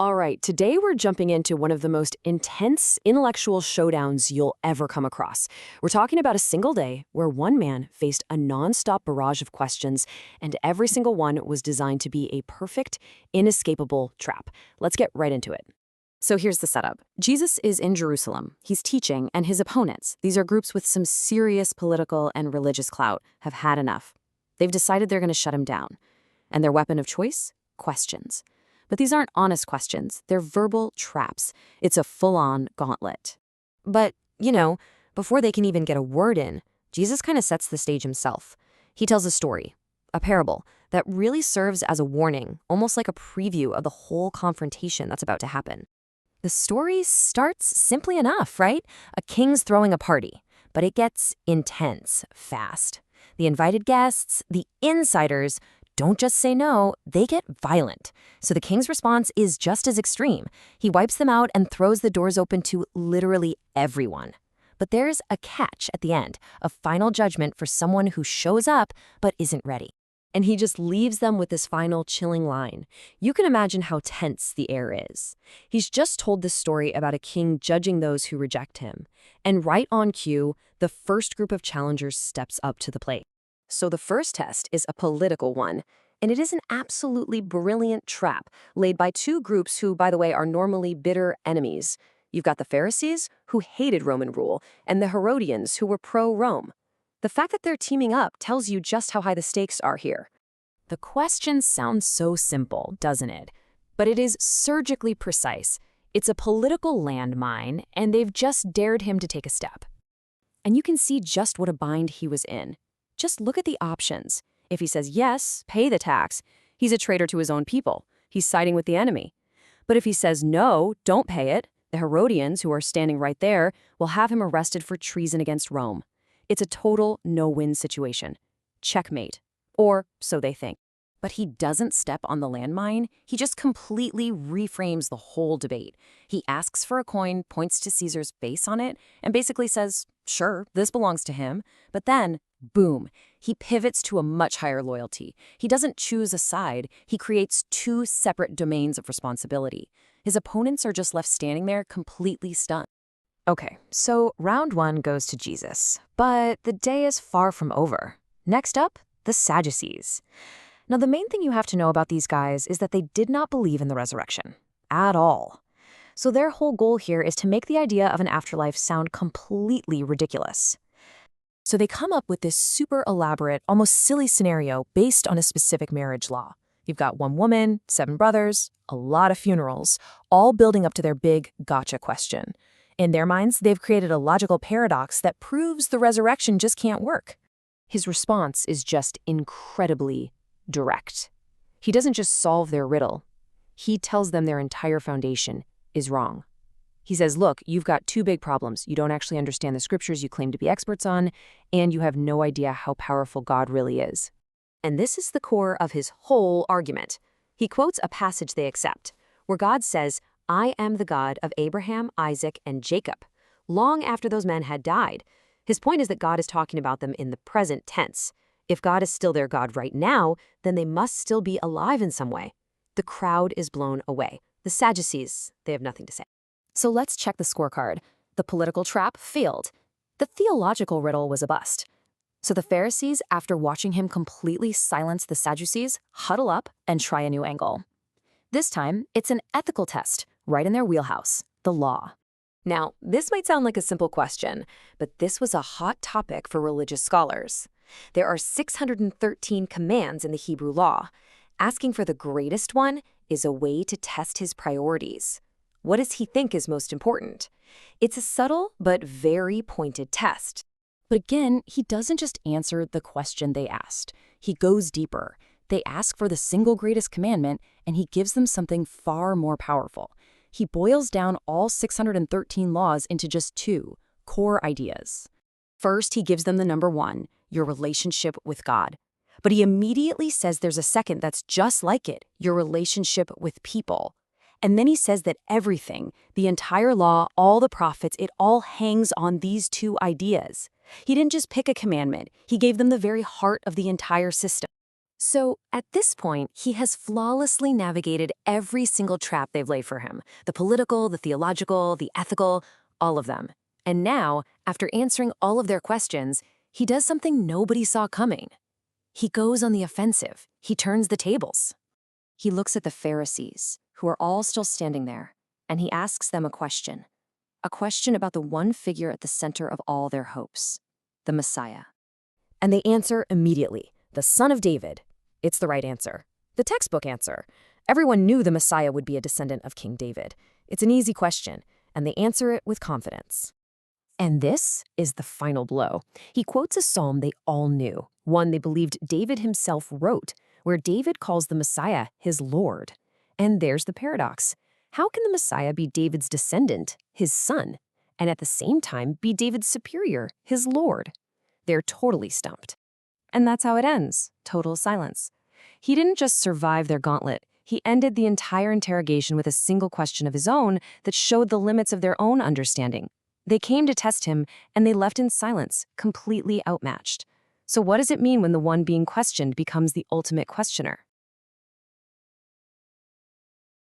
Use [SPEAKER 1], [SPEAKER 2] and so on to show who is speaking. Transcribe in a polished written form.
[SPEAKER 1] All right, today we're jumping into one of the most intense intellectual showdowns you'll ever come across. We're talking about a single day where one man faced a nonstop barrage of questions, and every single one was designed to be a perfect, inescapable trap. Let's get right into it. So here's the setup. Jesus is in Jerusalem. He's teaching, and his opponents, these are groups with some serious political and religious clout, have had enough. They've decided they're going to shut him down. And their weapon of choice? Questions. But these aren't honest questions. They're verbal traps. It's a full-on gauntlet. But, before they can even get a word in, Jesus kind of sets the stage himself. He tells a story, a parable, that really serves as a warning, almost like a preview of the whole confrontation that's about to happen. The story starts simply enough, right? A king's throwing a party, but it gets intense fast. The invited guests, the insiders, don't just say no, they get violent. So the king's response is just as extreme. He wipes them out and throws the doors open to literally everyone. But there's a catch at the end, a final judgment for someone who shows up but isn't ready. And he just leaves them with this final chilling line. You can imagine how tense the air is. He's just told this story about a king judging those who reject him. And right on cue, the first group of challengers steps up to the plate. So the first test is a political one, and it is an absolutely brilliant trap laid by two groups who, by the way, are normally bitter enemies. You've got the Pharisees, who hated Roman rule, and the Herodians, who were pro-Rome. The fact that they're teaming up tells you just how high the stakes are here. The question sounds so simple, doesn't it? But it is surgically precise. It's a political landmine, and they've just dared him to take a step. And you can see just what a bind he was in. Just look at the options. If he says yes, pay the tax, he's a traitor to his own people. He's siding with the enemy. But if he says no, don't pay it, the Herodians, who are standing right there, will have him arrested for treason against Rome. It's a total no-win situation. Checkmate. Or so they think. But he doesn't step on the landmine. He just completely reframes the whole debate. He asks for a coin, points to Caesar's face on it, and basically says, sure, this belongs to him. But then, boom, he pivots to a much higher loyalty. He doesn't choose a side. He creates two separate domains of responsibility. His opponents are just left standing there completely stunned. Okay, so round one goes to Jesus. But the day is far from over. Next up, the Sadducees. Now, the main thing you have to know about these guys is that they did not believe in the resurrection. At all. So their whole goal here is to make the idea of an afterlife sound completely ridiculous. So they come up with this super elaborate, almost silly scenario based on a specific marriage law. You've got one woman, 7 brothers, a lot of funerals, all building up to their big gotcha question. In their minds, they've created a logical paradox that proves the resurrection just can't work. His response is just incredibly direct. He doesn't just solve their riddle. He tells them their entire foundation is wrong. He says, look, you've got 2 big problems. You don't actually understand the scriptures you claim to be experts on, and you have no idea how powerful God really is. And this is the core of his whole argument. He quotes a passage they accept, where God says, I am the God of Abraham, Isaac, and Jacob, long after those men had died. His point is that God is talking about them in the present tense. If God is still their God right now, then they must still be alive in some way. The crowd is blown away. The Sadducees, they have nothing to say. So let's check the scorecard. The political trap failed. The theological riddle was a bust. So the Pharisees, after watching him completely silence the Sadducees, huddle up and try a new angle. This time, it's an ethical test, right in their wheelhouse, the law. Now, this might sound like a simple question, but this was a hot topic for religious scholars. There are 613 commands in the Hebrew law. Asking for the greatest one is a way to test his priorities. What does he think is most important? It's a subtle but very pointed test. But again, he doesn't just answer the question they asked. He goes deeper. They ask for the single greatest commandment, and he gives them something far more powerful. He boils down all 613 laws into just 2 core ideas. First, he gives them the number 1, your relationship with God. But he immediately says there's a second that's just like it, your relationship with people. And then he says that everything, the entire law, all the prophets, it all hangs on these 2 ideas. He didn't just pick a commandment. He gave them the very heart of the entire system. So, at this point, he has flawlessly navigated every single trap they've laid for him: the political, the theological, the ethical, all of them. And now, after answering all of their questions, he does something nobody saw coming. He goes on the offensive. He turns the tables. He looks at the Pharisees, who are all still standing there, and he asks them a question about the one figure at the center of all their hopes, the Messiah. And they answer immediately: the Son of David. It's the right answer. The textbook answer. Everyone knew the Messiah would be a descendant of King David. It's an easy question, and they answer it with confidence. And this is the final blow. He quotes a psalm they all knew, one they believed David himself wrote, where David calls the Messiah his Lord. And there's the paradox. How can the Messiah be David's descendant, his son, and at the same time be David's superior, his Lord? They're totally stumped. And that's how it ends. Total silence. He didn't just survive their gauntlet. He ended the entire interrogation with a single question of his own that showed the limits of their own understanding. They came to test him, and they left in silence, completely outmatched. So what does it mean when the one being questioned becomes the ultimate questioner?